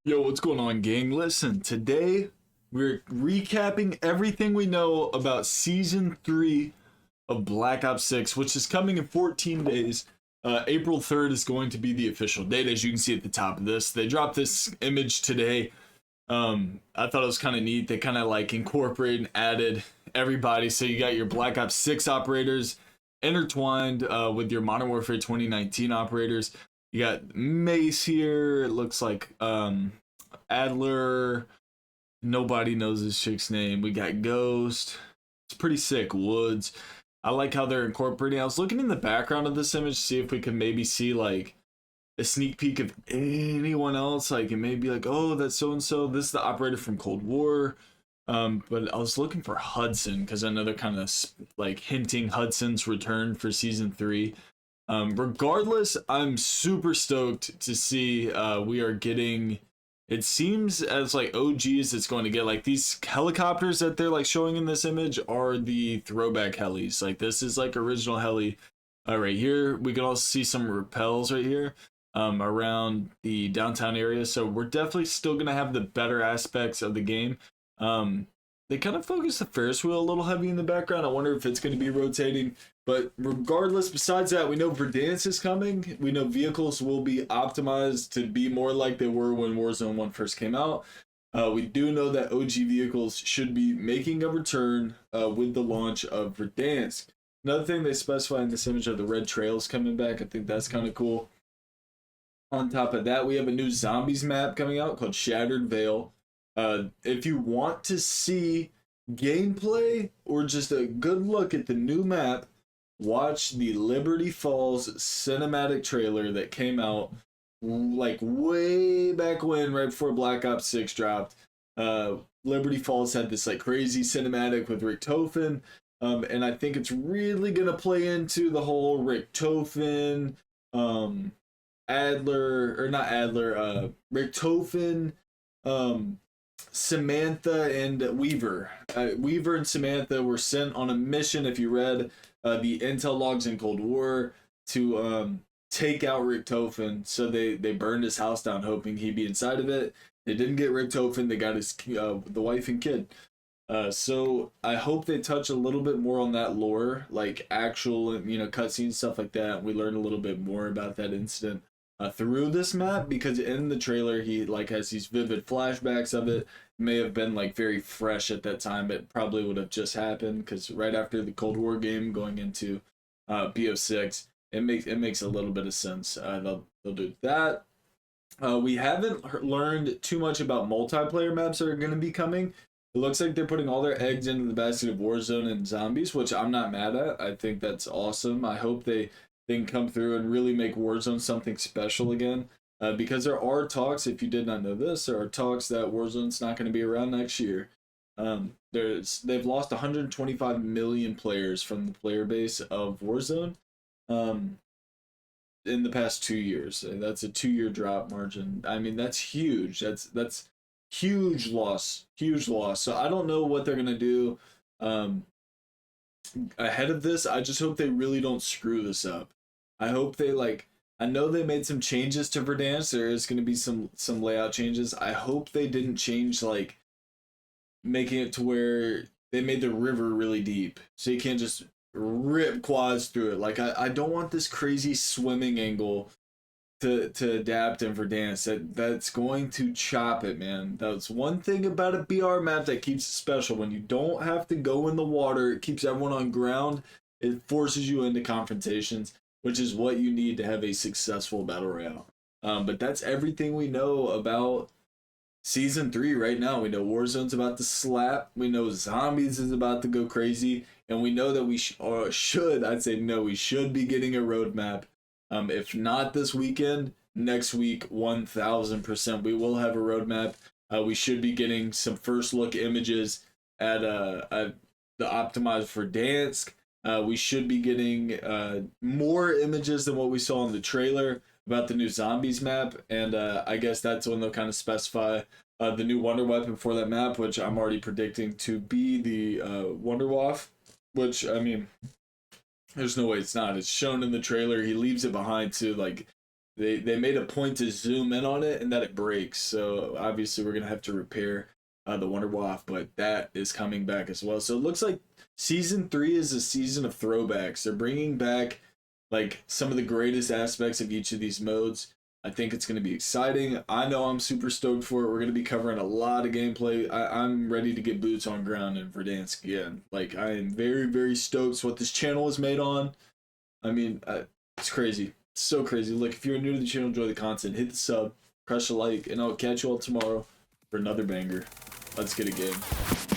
Yo, what's going on, gang? Listen, today we're recapping everything we know about Season 3 of Black Ops 6, which is coming in 14 days. April 3rd is going to be the official date, as you can see at the top of this. They dropped this image today. I thought it was kind of neat. They kind of like incorporated and added everybody. So you got your Black Ops 6 operators intertwined with your Modern Warfare 2019 operators. You got Mace here. It looks like Adler. Nobody knows this chick's name. We got Ghost. It's pretty sick. Woods. I like how they're incorporating. I was looking in the background of this image to see if we could maybe see like a sneak peek of anyone else. Like it may be like, oh, that's so and so. This is the operator from Cold War. But I was looking for Hudson because I know they're kind of like hinting Hudson's return for season 3. Regardless, I'm super stoked to see we are getting. It seems as like OGs it's going to get like these helicopters that they're like showing in this image are the throwback helis. Like this is like original heli. Right here we can also see some rappels right here around the downtown area. So we're definitely still gonna have the better aspects of the game. They kind of focus the Ferris wheel a little heavy in the background. I wonder if it's going to be rotating. But regardless, besides that, we know Verdansk is coming. We know vehicles will be optimized to be more like they were when Warzone 1 first came out. We do know that OG vehicles should be making a return with the launch of Verdansk. Another thing they specify in this image are the red trails coming back. I think that's kind of cool. On top of that, we have a new zombies map coming out called Shattered Veil. If you want to see gameplay or just a good look at the new map, watch the Liberty Falls cinematic trailer that came out like way back when, right before Black Ops 6 dropped. Liberty Falls had this like crazy cinematic with Richtofen, and I think it's really gonna play into the whole Richtofen, Adler, or not Adler, Richtofen, Samantha and Weaver. Weaver and Samantha were sent on a mission, if you read the intel logs in Cold War, to take out Richtofen. So they burned his house down hoping he'd be inside of it. They didn't get Richtofen. They got his the wife and kid. So I hope they touch a little bit more on that lore, like actual, cutscenes, stuff like that. We learn a little bit more about that incident through this map, because in the trailer he like has these vivid flashbacks of it. May have been like very fresh at that time. It probably would have just happened because right after the Cold War game going into BO6, it makes a little bit of sense. They'll do that. We haven't learned too much about multiplayer maps that are going to be coming. It looks like they're putting all their eggs into the basket of Warzone and Zombies, which I'm not mad at. I think that's awesome. I hope they can come through and really make Warzone something special again. Because there are talks, if you did not know this, there are talks that Warzone's not going to be around next year. They've lost 125 million players from the player base of Warzone in the past 2 years. And that's a 2-year drop margin. I mean, that's huge. That's huge loss. So I don't know what they're going to do ahead of this. I just hope they really don't screw this up. I hope they I know they made some changes to Verdansk. There is going to be some layout changes. I hope they didn't change like making it to where they made the river really deep, so you can't just rip quads through it. Like I don't want this crazy swimming angle to adapt in Verdansk. That's going to chop it, man. That's one thing about a BR map that keeps it special. When you don't have to go in the water, it keeps everyone on ground. It forces you into confrontations, which is what you need to have a successful battle royale. But that's everything we know about season 3 right now. We know Warzone's about to slap. We know Zombies is about to go crazy, and we know that we should. I'd say no. We should be getting a roadmap. If not this weekend, next week, 1000%. We will have a roadmap. We should be getting some first look images at the optimized Verdansk. We should be getting more images than what we saw in the trailer about the new Zombies map, and I guess that's when they'll kind of specify the new Wonder Weapon for that map, which I'm already predicting to be the Wonderwaff, which, I mean, there's no way it's not. It's shown in the trailer. He leaves it behind to like they made a point to zoom in on it and that it breaks. So obviously we're gonna have to repair the Wonder Waff, but that is coming back as well. So it looks like season 3 is a season of throwbacks. They're bringing back like some of the greatest aspects of each of these modes. I think it's going to be exciting. I know I'm super stoked for it. We're going to be covering a lot of gameplay. I'm ready to get boots on ground in Verdansk again. Like, I am very, very stoked what this channel is made on. I mean, it's crazy. It's so crazy. Look, if you're new to the channel, enjoy the content, hit the sub, crush a like, and I'll catch you all tomorrow for another banger. Let's get a game.